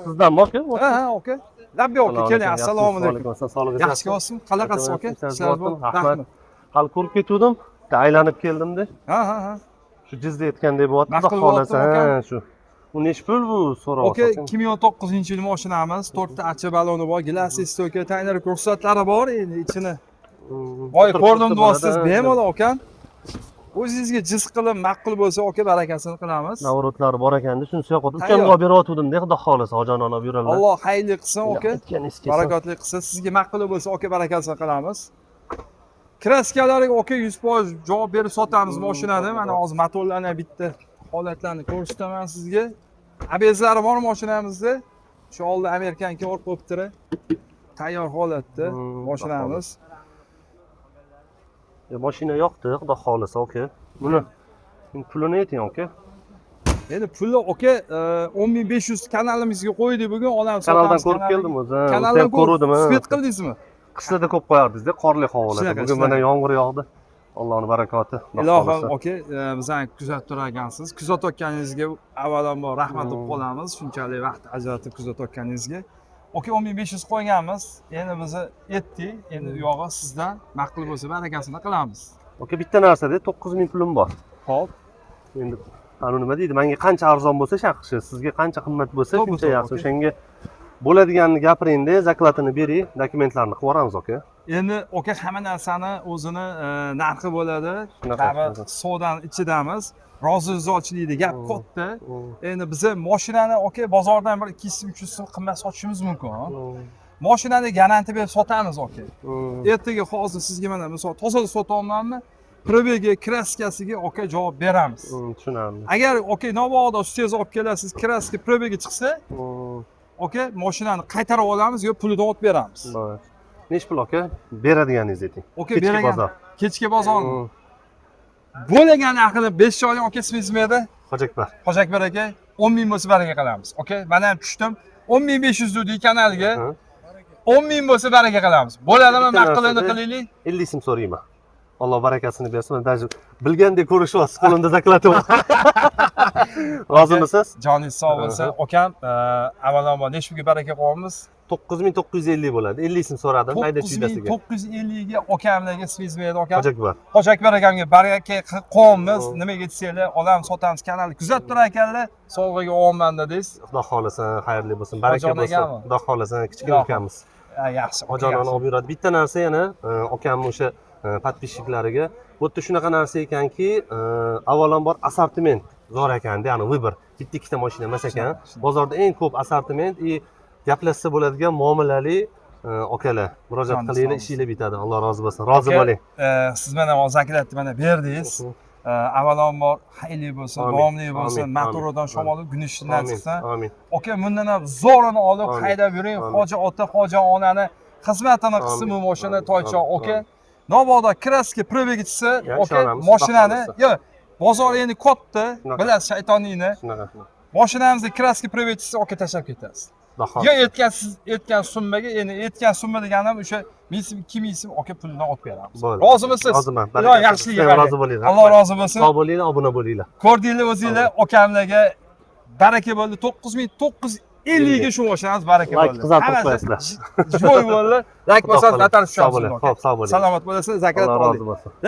Sizdanmi aka? Ha, aka. Labbi aka, keling, assalomu alaykum. Sog'lik. Yaxshi bo'lsin. Qanaqasiz aka? Ishlar bor. Rahmat. Hali ko'rib ketuvdim. Aylanib keldimda. Ha. Shu jizlayotgandek bo'lyapti. Maqul Xudo xolasa, bo'lyapti, ha, shu. Bu nechi pul bu so'rab Aka, 2019-yil mashinamiz, 4 ta acha baloni bor, gilasi stoka, tayner ruxsatlari bor endi ichini. Voy, ko'rdim deyapsiz, bemalol aka. O'zingizga jiz qilib, ma'qul bo'lsa, aka, barakasini qilamiz. Navrotlari bor ekanda, shuni yoqib, ukamga olib berayotgandim-da, Xudo xolasa, hojon ona buyuradilar. Alloh xayrli qilsin, aka. Barakotli qilsin. Sizga ma'qul bo'lsa, aka, barakasini qilamiz. Kraskalariga aka 100% javob berib sotamiz mashinani. Mana hozir motorlarni bitta holatlarni ko'rsataman sizga. Abezlari bor mashinamizda. Shu oldi Amerikanka orqa o'ptiri. Tayyor holatda mashinamiz. Mashina yoqdi, Xudo xolasa, aka. Buni pulini ayting, aka. Endi pulni aka 10500 kanalimizga qo'ydik bugun, olamiz. Kanaldan ko'rib keldim o'zi. Kanaldan ko'rdim. Spet qildingizmi? Qishda ko'p qo'yardingiz-da, qorli havolarda. Bugun mana yomg'ir yog'di. Allohning barakoti. Ilohim aka, bizani kuzatib turgansiz. Kuzatayotganingizga avvalambor rahmat deb qolamiz. Shunchalik vaqt ajratib kuzatayotganingizga. Aka 10500 qo'yganmiz. Endi biz yetdik. Endi u yog'i sizdan ma'qul bo'lsa barakasini qilamiz. Aka, bitta narsada 9000 pulim bor. Xo'p. Endi ana nima deydi? Menga qancha arzon bo'lsa shaqishi, sizga qancha qimmat bo'lsa shuncha yaxshi. O'shanga bo'ladiganini gapiring-da, zaklatini bering, dokumentlarni qilib yuboramiz, aka. Endi aka hamma narsani o'zini narxi bo'ladi. Tabi savdodan ichidamiz. Rozi-rizochilikda gap katta. Endi biz mashinani aka bozordan bir 200-300 so'm qimmat sotishimiz mumkin. Mashinani garantiya berib sotamiz aka. Ertaga hozir sizga mana misol toza sotyapmanmi? Probega, kraskasiga aka javob beramiz. Tushunarli. Agar aka navoda ustangiz olib kelasiz, kraska probega chiqsa, aka mashinani qaytarib olamiz yo pulini olib beramiz. Necha pul aka? Beradiganingiz ayting. Aka, beragan. Kechki bozormi? Bo'lgan haqida 5 oylik aka ismingiz nima edi? Hojakbar. Hojakbar aka, 10.000 bo'lsa baraka qilamiz. Aka, mana ham tushdim. 10500 dedi kanalga. 10.000 bo'lsa baraka qilamiz. Bo'ladimi? Maqulini qilaylik. 50 so'm so'rayman. Alloh barakasini bersin. Даже bilgandek ko'rishyapsiz, qo'limda zaklatib. Rozimisiz? Joningiz sog' bo'lsin. Akam, avvalambor necha pulga baraka qo'yamiz? 9950 bo'ladi. 50 so'm so'radim, haydachidasiga. 9950 ga akamlarga ismingiz nima edi akam? Hojakbar. Hojakbar akamga baraka qo'yamiz. Nimaga desanglar, olamiz, sotamiz, kanalni kuzatib turar ekanlar. Sog'ligiga omon dedingiz. Xudo xolasa, xayrli bo'lsin, baraka bo'lsin. Xudo xolasa, kichkina ukamiz. Yaxshi. Hojonani olib yuradi. Bitta narsa yana akamning o'sha подписчиклariga bu yerda shunaqa narsa ekanki, avvalambor assortiment zo'r ekanda, ya'ni vыбор. Bitta ikkita mashina emas ekan. Bozorda eng ko'p assortiment gaplashsa bo'ladigan muomalali akalar. Murojaat qilinglar, ishinglar bitadi. Alloh rozi bo'lsin. Rozi bo'ling. Siz mana zaklatni mana berdingiz. Avvalambor xayrli bo'lsin, davomli bo'lsin, motordan shamolib, gunoshdan chiqsin. Amin. Aka, bundan ham zo'rini olib haydab yuring. Hoji ota, hoji onani xizmatini qilsin bu mashina toycha aka. Navoda kraska probega chiqsa, aka, mashinani, yo'q, bozor endi katta, bilasiz shaytonlikni. Mashinamizda kraska probega chiqsa, aka tashlab ketasiz. Yo aytgan summaga, endi aytgan summa deganim o'sha 2000 so'm aka pulini olib beramiz. Rozimisiz? Roziman. Alloh yaxshilik rozi bo'linglar. Alloh rozi bo'lsin. Sog' bo'linglar, obuna bo'linglar. Ko'rdinglar o'zingizlar, akamlarga baraka bo'ldi. 9950 ga shu mashinamiz baraka bo'ldi. Qizartirib qo'yasizlar. Joy bo'ldi. Like bosasiz, vatan shu. Sog' bo'ling. Xo'p, sog' bo'ling. Salomat bo'lasizlar, zakrat oling. Alloh rozi bo'lsin.